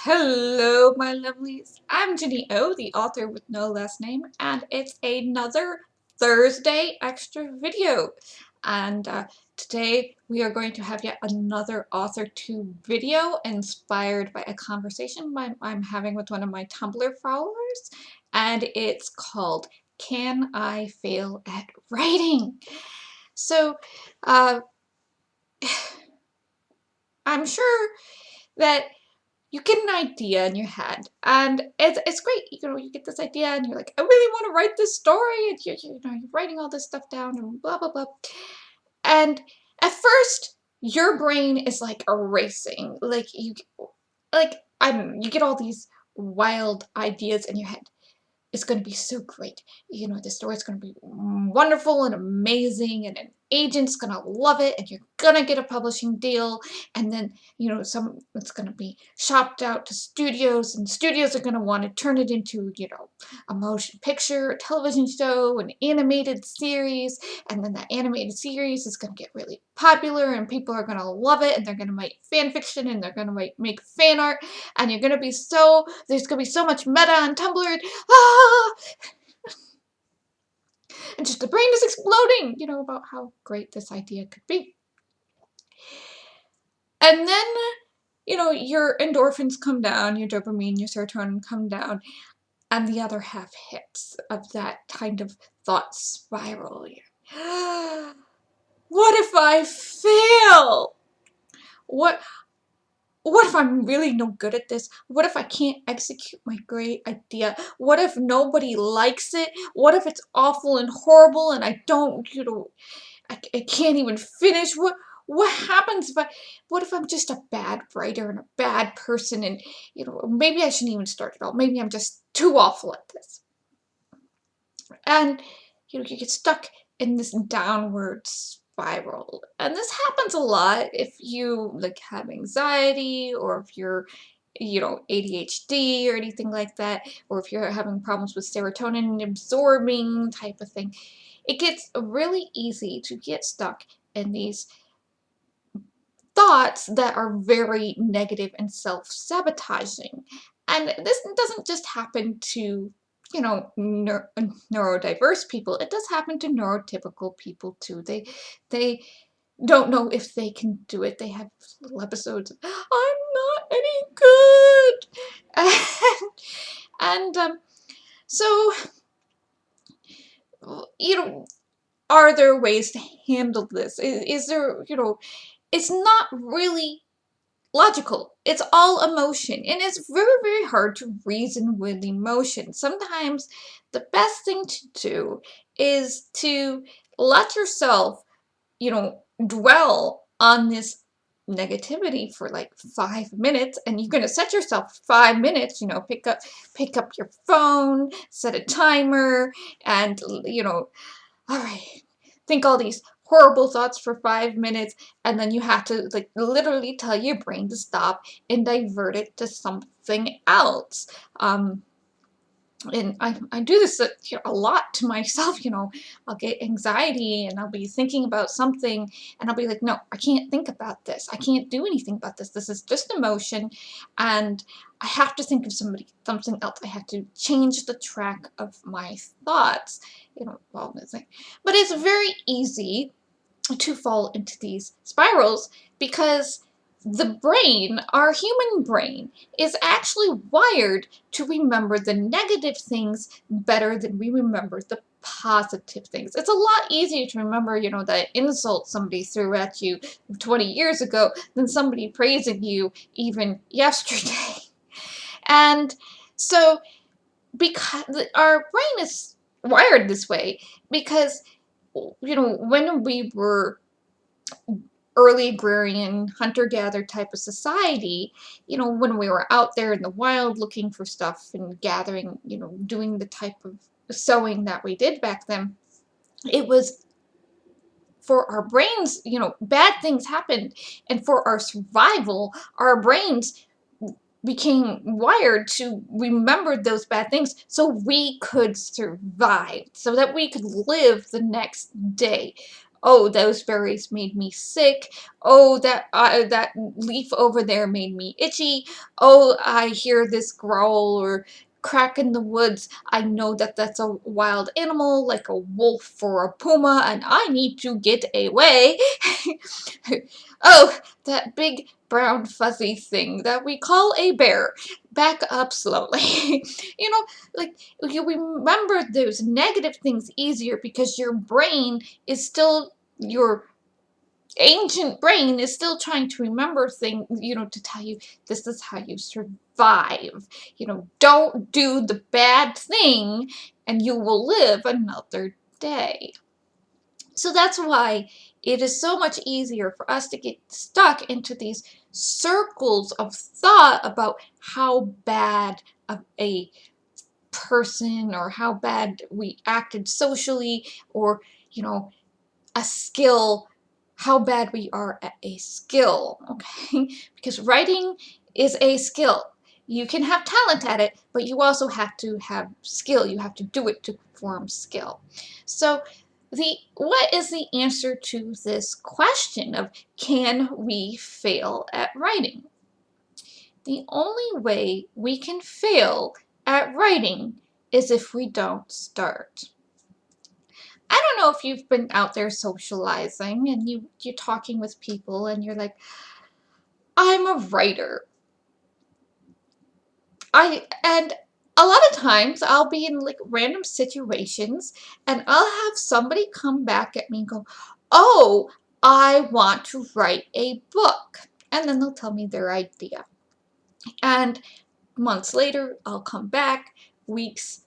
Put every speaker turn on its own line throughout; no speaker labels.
Hello, my lovelies. I'm Jenny O, the author with no last name, and it's another Thursday extra video. And today we are going to have yet another Authortube video inspired by a conversation I'm having with one of my Tumblr followers, and it's called "Can I Fail at Writing?" So, uh, I'm sure that you get an idea in your head, and it's great. You get this idea, and you're like, I really want to write this story, and you're writing all this stuff down, and blah blah blah. And at first, your brain is like erasing, I don't know, you get all these wild ideas in your head. It's going to be so great. The story's going to be wonderful and amazing, and an agent's going to love it, and you're going to get a publishing deal, and then, it's going to be shopped out to studios, and studios are going to want to turn it into, a motion picture, a television show, an animated series, and then that animated series is going to get really popular, and people are going to love it, and they're going to make fan fiction, and they're going to make fan art, and there's going to be so much meta on Tumblr, and and just the brain is exploding, about how great this idea could be. And then, your endorphins come down, your dopamine, your serotonin come down, and the other half hits of that kind of thought spiral. What if I fail? What if I'm really no good at this? What if I can't execute my great idea? What if nobody likes it? What if it's awful and horrible and I don't, I can't even finish? What happens what if I'm just a bad writer and a bad person, and, maybe I shouldn't even start at all. Maybe I'm just too awful at this. And, you get stuck in this downward spiral. And this happens a lot if you have anxiety, or if you're ADHD or anything like that, or if you're having problems with serotonin absorbing type of thing. It gets really easy to get stuck in these thoughts that are very negative and self-sabotaging. And this doesn't just happen to neurodiverse people. It does happen to neurotypical people too. They don't know if they can do it. They have little episodes of, I'm not any good. And so, are there ways to handle this? Is there, it's not really logical. It's all emotion, and it's very, very hard to reason with emotion. Sometimes the best thing to do is to let yourself, dwell on this negativity for like 5 minutes, and you're going to set yourself 5 minutes, pick up your phone, set a timer, and, all right, think all these horrible thoughts for 5 minutes, and then you have to literally tell your brain to stop and divert it to something else. And I do this a lot to myself. I'll get anxiety, and I'll be thinking about something, and I'll be like, no, I can't think about this. I can't do anything about this. This is just emotion, and I have to think of something else. I have to change the track of my thoughts. But it's very easy to fall into these spirals because the brain, our human brain, is actually wired to remember the negative things better than we remember the positive things. It's a lot easier to remember, that insult somebody threw at you 20 years ago than somebody praising you even yesterday. And so, because our brain is wired this way, because, when we were early agrarian, hunter-gatherer type of society, when we were out there in the wild looking for stuff and gathering, doing the type of sowing that we did back then, it was for our brains, bad things happened, and for our survival, our brains became wired to remember those bad things so we could survive, so that we could live the next day. oh, those berries made me sick. Oh, that leaf over there made me itchy. Oh, I hear this growl or crack in the woods. I know that that's a wild animal like a wolf or a puma, and I need to get away. Oh, that big brown fuzzy thing that we call a bear. Back up slowly. You know, like, you remember those negative things easier because your brain is still, your ancient brain is still trying to remember things, to tell you this is how you survive. Don't do the bad thing and you will live another day. So that's why it is so much easier for us to get stuck into these circles of thought about how bad a person or how bad we acted socially, or, a skill, how bad we are at a skill, okay? Because writing is a skill. You can have talent at it, but you also have to have skill. You have to do it to form skill. So what is the answer to this question of, can we fail at writing? The only way we can fail at writing is if we don't start. I don't know if you've been out there socializing and you're talking with people and you're like, I'm a writer. And a lot of times I'll be in like random situations and I'll have somebody come back at me and go, oh, I want to write a book. And then they'll tell me their idea. And months later, I'll come back, weeks,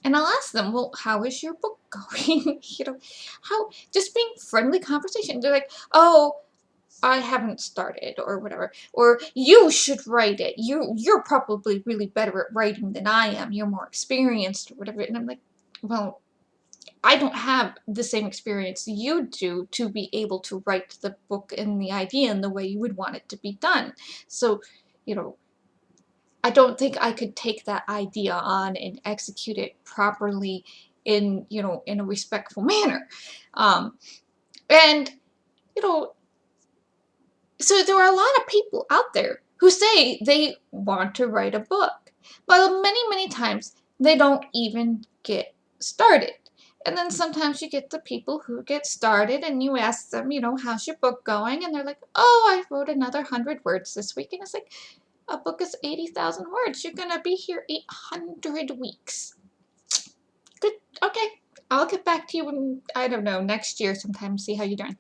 and I'll ask them, well, how is your book going? Just being friendly conversation. They're like, oh, I haven't started, or whatever. Or, you should write it. You're probably really better at writing than I am. You're more experienced, or whatever. And I'm like, well, I don't have the same experience you do to be able to write the book and the idea in the way you would want it to be done. So, I don't think I could take that idea on and execute it properly in a respectful manner. And, so there are a lot of people out there who say they want to write a book, but many, many times they don't even get started. And then sometimes you get the people who get started and you ask them, how's your book going? And they're like, oh, I wrote another 100 words this week. And it's like, a book is 80,000 words. You're going to be here 800 weeks. Good. Okay. I'll get back to you in, I don't know, next year sometime, see how you're doing.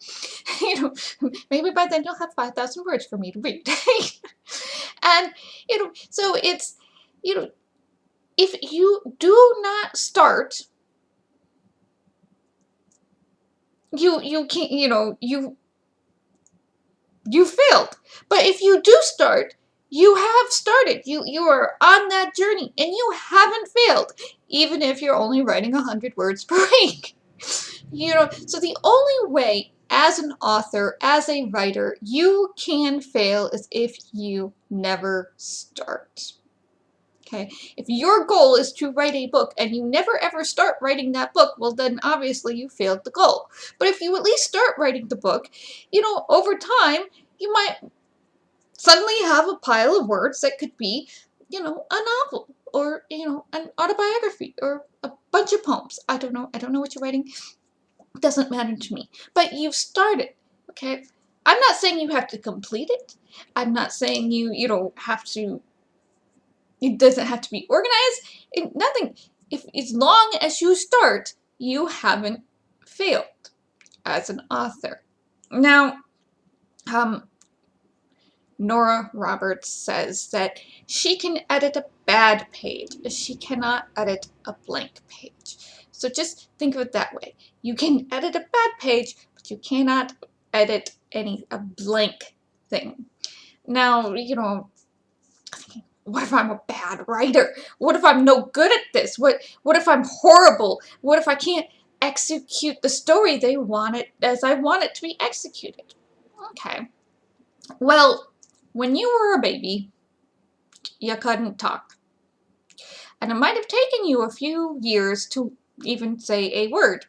Maybe by then you'll have 5,000 words for me to read. And, so it's, if you do not start, you can't, you failed. But if you do start, you have started. You are on that journey and you haven't failed, even if you're only writing 100 words per week. So the only way as an author, as a writer, you can fail is if you never start. Okay? If your goal is to write a book and you never ever start writing that book, well then obviously you failed the goal. But if you at least start writing the book, over time, you might suddenly have a pile of words that could be, a novel, or, an autobiography, or a bunch of poems. I don't know what you're writing. It doesn't matter to me. But you've started, okay? I'm not saying you have to complete it. I'm not saying you don't have to, it doesn't have to be organized. Nothing. As long as you start, you haven't failed as an author. Now, Nora Roberts says that she can edit a bad page, but she cannot edit a blank page. So just think of it that way. You can edit a bad page, but you cannot edit a blank thing. Now, what if I'm a bad writer? What if I'm no good at this? What if I'm horrible? What if I can't execute the story as I want it to be executed? Okay. Well, when you were a baby, you couldn't talk. And it might have taken you a few years to even say a word.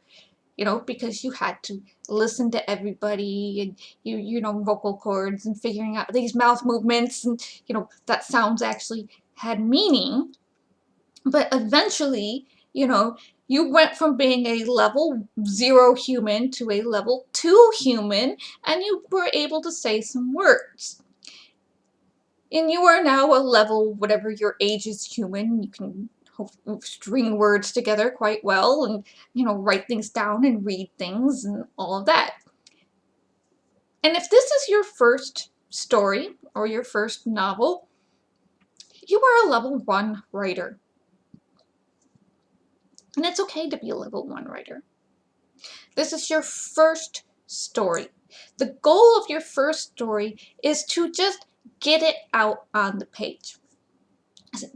you know, because you had to listen to everybody, and you know, vocal cords and figuring out these mouth movements, and you know, that sounds actually had meaning. But eventually, you know, you went from being a level 0 human to a level 2 human, and you were able to say some words. And you are now a level, whatever your age is, human. You can string words together quite well, and you know, write things down and read things and all of that. And if this is your first story or your first novel, you are a level 1 writer. And it's okay to be a level 1 writer. This is your first story. The goal of your first story is to just get it out on the page.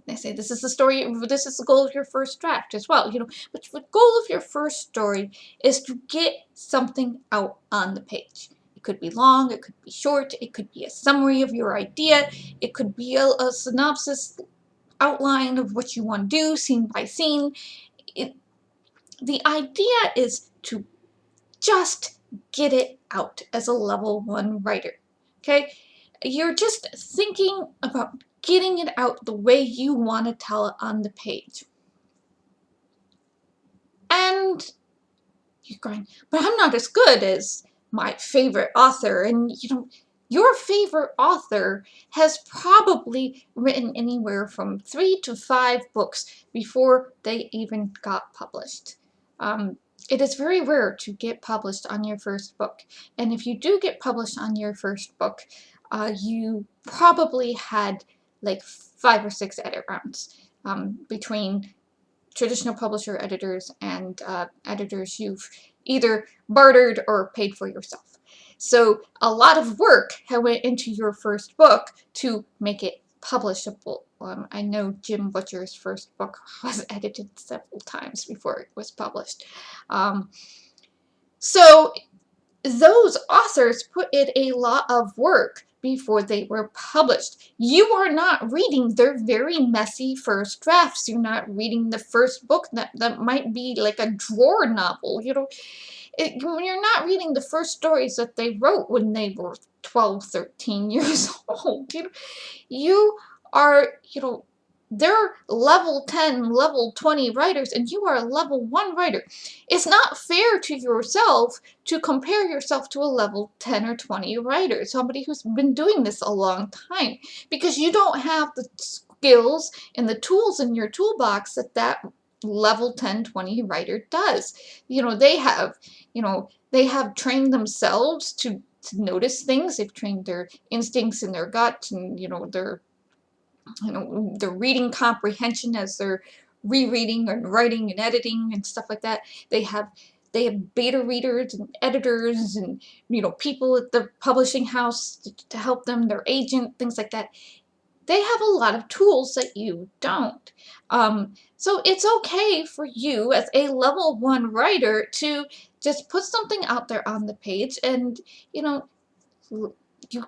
They say this is the story, this is the goal of your first draft as well, you know, but the goal of your first story is to get something out on the page. It could be long, it could be short, it could be a summary of your idea, it could be a synopsis outline of what you want to do, scene by scene. The idea is to just get it out as a level 1 writer, okay? You're just thinking about getting it out the way you want to tell it on the page. And you're going, but I'm not as good as my favorite author. And you know, your favorite author has probably written anywhere from 3 to 5 books before they even got published. It is very rare to get published on your first book. And if you do get published on your first book, you probably had like 5 or 6 edit rounds between traditional publisher editors and editors you've either bartered or paid for yourself. So a lot of work went into your first book to make it publishable. I know Jim Butcher's first book was edited several times before it was published. So those authors put in a lot of work before they were published. You are not reading their very messy first drafts. You're not reading the first book that might be like a drawer novel. You know, you're not reading the first stories that they wrote when they were 12, 13 years old. You are, you know, they're level 10, level 20 writers, and you are a level 1 writer. It's not fair to yourself to compare yourself to a level 10 or 20 writer, somebody who's been doing this a long time, because you don't have the skills and the tools in your toolbox that level 10, 20 writer does. You know, they have trained themselves to notice things. They've trained their instincts in their gut, and their reading comprehension as they're rereading and writing and editing and stuff like that. They have beta readers and editors and people at the publishing house to help them, their agent, things like that. They have a lot of tools that you don't. So it's okay for you as a level 1 writer to just put something out there on the page, and you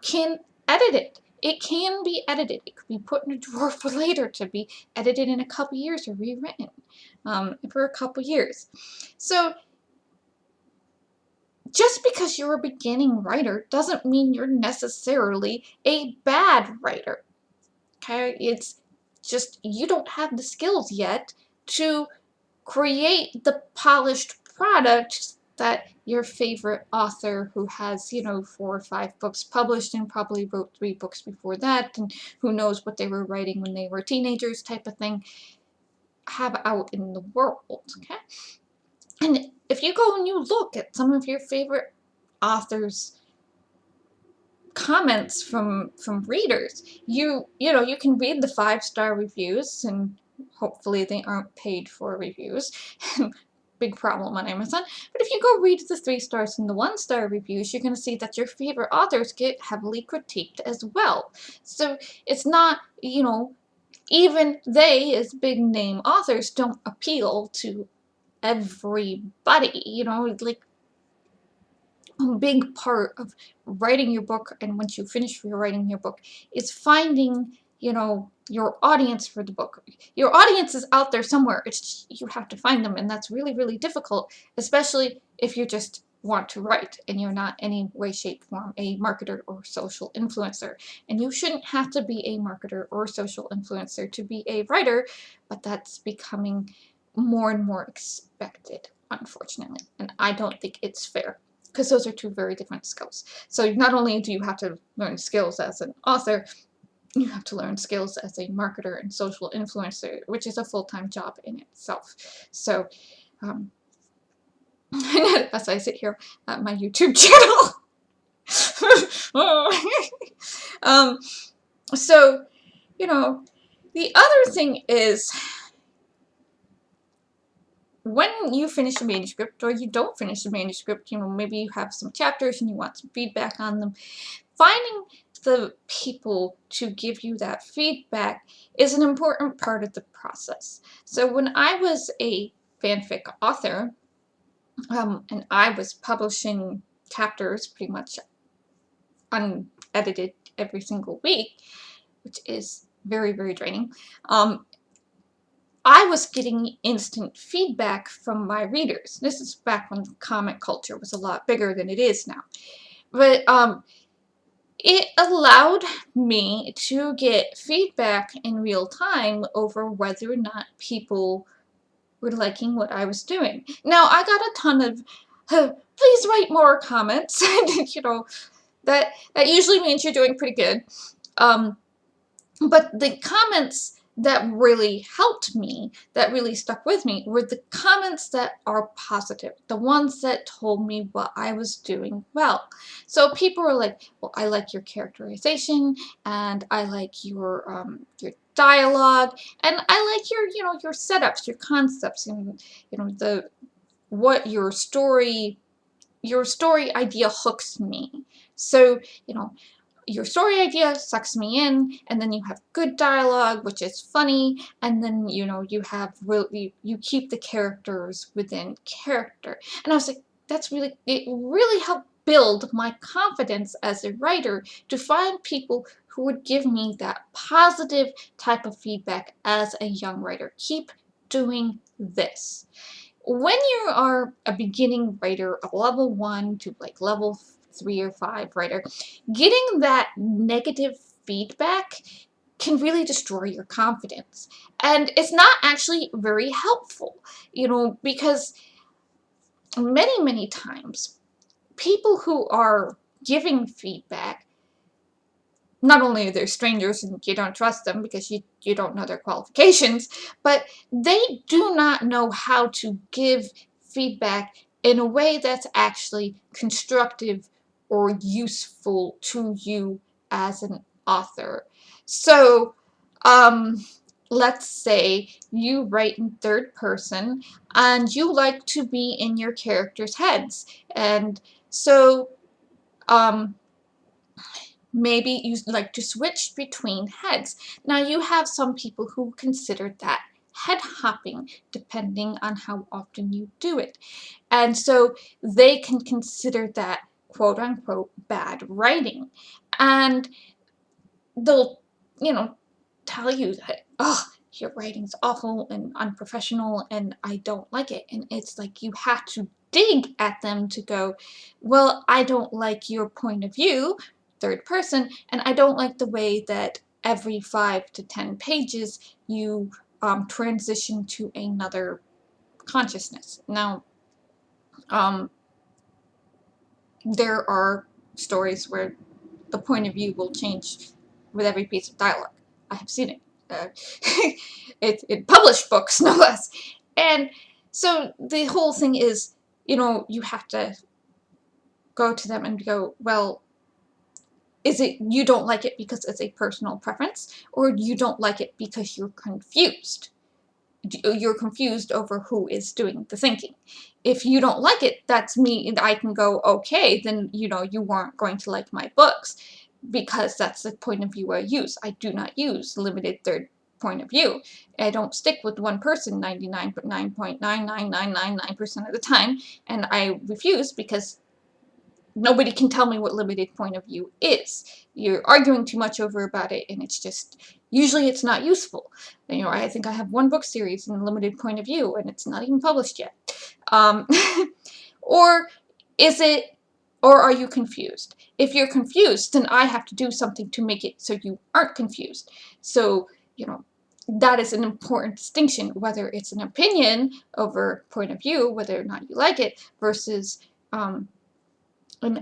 can edit it. It can be edited. It could be put in a drawer for later to be edited in a couple years or rewritten for a couple years. So just because you're a beginning writer doesn't mean you're necessarily a bad writer. Okay? It's just you don't have the skills yet to create the polished product that your favorite author, who has 4 or 5 books published and probably wrote 3 books before that, and who knows what they were writing when they were teenagers, type of thing, have out in the world. Okay? And if you go and you look at some of your favorite authors' comments from readers, you can read the 5-star reviews, and hopefully they aren't paid for reviews. Big problem on Amazon. But if you go read the 3 stars and the 1-star reviews, you're going to see that your favorite authors get heavily critiqued as well. So it's not, even they, as big name authors, don't appeal to everybody. Like, a big part of writing your book, and once you finish writing your book, is finding you know, your audience for the book. Your audience is out there somewhere. It's just, you have to find them, and that's really, really difficult, especially if you just want to write and you're not any way, shape, form a marketer or social influencer. And you shouldn't have to be a marketer or social influencer to be a writer, but that's becoming more and more expected, unfortunately. And I don't think it's fair, because those are two very different skills. So not only do you have to learn skills as an author, you have to learn skills as a marketer and social influencer, which is a full-time job in itself. So, as I sit here at my YouTube channel. So, you know, the other thing is, when you finish a manuscript, or you don't finish a manuscript, you know, maybe you have some chapters and you want some feedback on them, finding the people to give you that feedback is an important part of the process. So when I was a fanfic author, and I was publishing chapters pretty much unedited every single week, which is very, very draining, I was getting instant feedback from my readers. This is back when comic culture was a lot bigger than it is now. But it allowed me to get feedback in real time over whether or not people were liking what I was doing. Now, I got a ton of, please write more comments. You know, that usually means you're doing pretty good. But the comments that really helped me, that really stuck with me, were the comments that are positive, the ones that told me what I was doing well. So people were like, well, I like your characterization, and I like your dialogue, and I like your, you know, your setups, your concepts, and, you know, the what your story idea hooks me. So, you know, your story idea sucks me in, and then you have good dialogue, which is funny, and then, you know, you have really, you keep the characters within character. And I was like, that's really, it really helped build my confidence as a writer, to find people who would give me that positive type of feedback as a young writer. Keep doing this. When you are a beginning writer, a level 1 to like level 3 or 5 writer, getting that negative feedback can really destroy your confidence. And it's not actually very helpful, you know, because many, many times people who are giving feedback, not only are they strangers and you don't trust them because you don't know their qualifications, but they do not know how to give feedback in a way that's actually constructive or useful to you as an author. So, let's say you write in third person and you like to be in your characters' heads. And so, maybe you like to switch between heads. Now, you have some people who consider that head hopping, depending on how often you do it. And so they can consider that quote unquote bad writing. And they'll, you know, tell you that, oh, your writing's awful and unprofessional and I don't like it. And it's like you have to dig at them to go, well, I don't like your point of view, third person, and I don't like the way that every 5 to 10 pages you transition to another consciousness. Now, there are stories where the point of view will change with every piece of dialogue. I have seen it. It published books, no less. And so the whole thing is, you know, you have to go to them and go, well, is it you don't like it because it's a personal preference, or you don't like it because you're confused? You're confused over who is doing the thinking. If you don't like it, that's me. I can go, okay, then, you know, you weren't going to like my books, because that's the point of view I use. I do not use limited third point of view. I don't stick with one person 99.99999% of the time, and I refuse because nobody can tell me what limited point of view is. You're arguing too much over about it, and it's just, usually it's not useful. You know, I think I have one book series in limited point of view, and it's not even published yet. Or is it, or are you confused? If you're confused, then I have to do something to make it so you aren't confused. So, you know, that is an important distinction, whether it's an opinion over point of view, whether or not you like it, versus an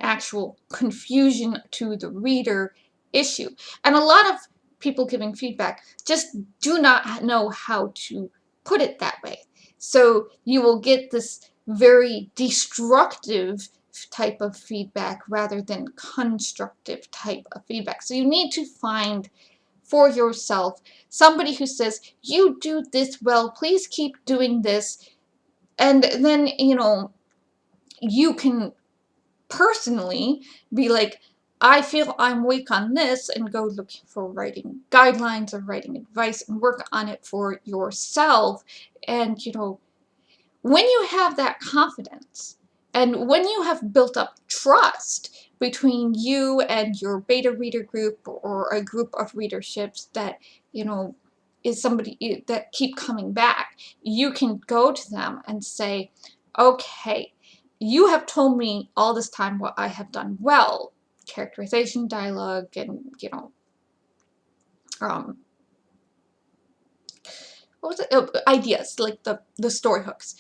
actual confusion to the reader issue. And a lot of people giving feedback just do not know how to put it that way. So you will get this very destructive type of feedback rather than constructive type of feedback. So you need to find for yourself somebody who says, you do this well, please keep doing this. And then, you know, you can personally be like, I feel I'm weak on this, and go looking for writing guidelines or writing advice and work on it for yourself. And, you know, when you have that confidence and when you have built up trust between you and your beta reader group or a group of readerships that, you know, is somebody that keep coming back, you can go to them and say, okay, you have told me all this time what I have done well, characterization, dialogue, and, you know, what was it? Oh, ideas, like the story hooks.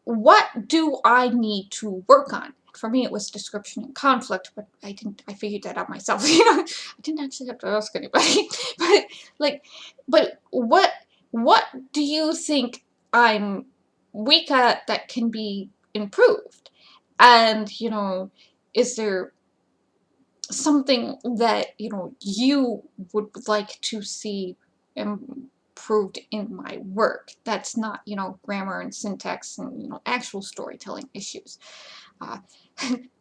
What do I need to work on? For me, it was description and conflict, but I figured that out myself. You know, I didn't actually have to ask anybody. But like, but what do you think I'm weak at that can be improved? And, you know, is there something that, you know, you would like to see improved in my work that's not, you know, grammar and syntax and, you know, actual storytelling issues? I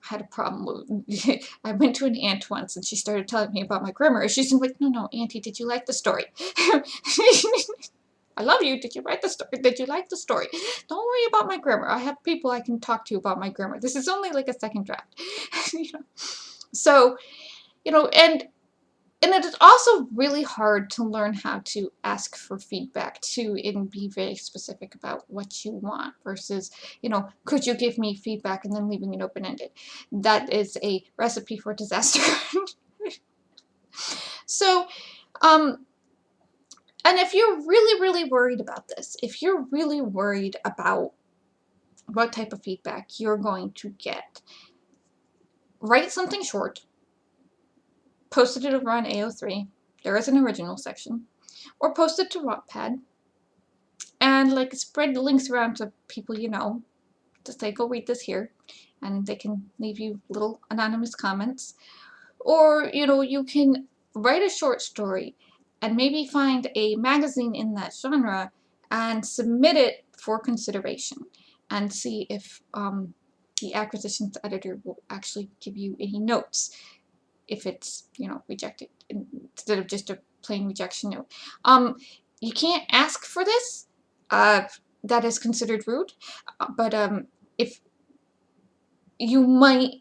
had a problem with, I went to an aunt once and she started telling me about my grammar issues. I'm like, no, auntie, did you like the story? I love you. Did you write the story? Did you like the story? Don't worry about my grammar. I have people I can talk to about my grammar. This is only like a second draft. You know? So, you know, and it is also really hard to learn how to ask for feedback too and be very specific about what you want versus, you know, could you give me feedback and then leaving it open-ended. That is a recipe for disaster. So, and if you're really worried about this, if you're really worried about what type of feedback you're going to get, write something short, post it over on AO3. There is an original section. Or post it to Wattpad. And like spread links around to people you know. Just say, go read this here. And they can leave you little anonymous comments. Or, you know, you can write a short story and maybe find a magazine in that genre and submit it for consideration and see if the acquisitions editor will actually give you any notes if it's, you know, rejected instead of just a plain rejection note. You can't ask for this. That is considered rude. But if you might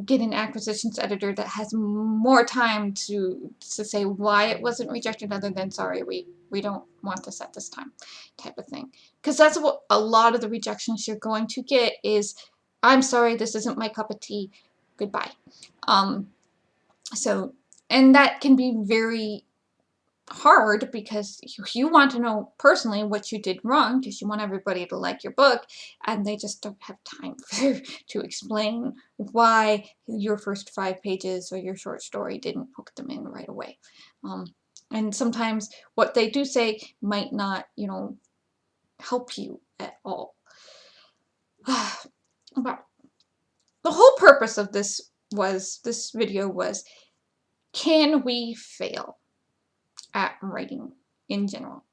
get an acquisitions editor that has more time to say why it wasn't rejected other than, sorry, we don't want this at this time, type of thing. Because that's what a lot of the rejections you're going to get is, I'm sorry, this isn't my cup of tea, goodbye. So, and that can be very hard because you want to know personally what you did wrong because you want everybody to like your book, and they just don't have time to explain why your first 5 pages or your short story didn't hook them in right away. And sometimes what they do say might not, you know, help you at all. But the whole purpose of this video was, can we fail at writing in general?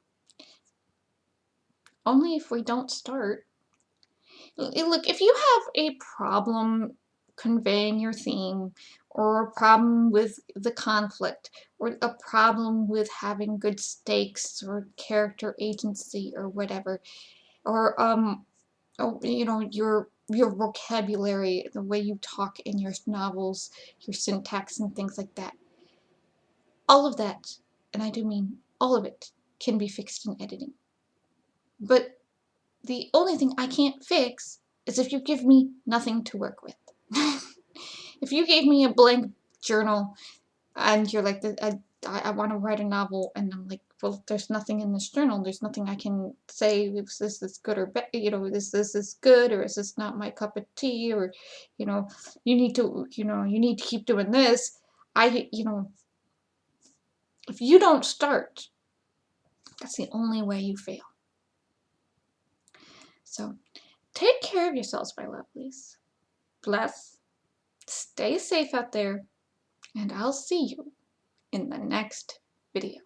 Only if we don't start. Look, if you have a problem conveying your theme, or a problem with the conflict, or a problem with having good stakes or character agency or whatever, or you know, you're your vocabulary, the way you talk in your novels, your syntax and things like that. All of that, and I do mean all of it, can be fixed in editing. But the only thing I can't fix is if you give me nothing to work with. If you gave me a blank journal and you're like, I want to write a novel, and I'm like, well, there's nothing in this journal. There's nothing I can say if this is good or bad. You know, this is good, or is this not my cup of tea, or, you know, you need to keep doing this. If you don't start, that's the only way you fail. So, take care of yourselves, my lovelies. Bless. Stay safe out there, and I'll see you in the next video.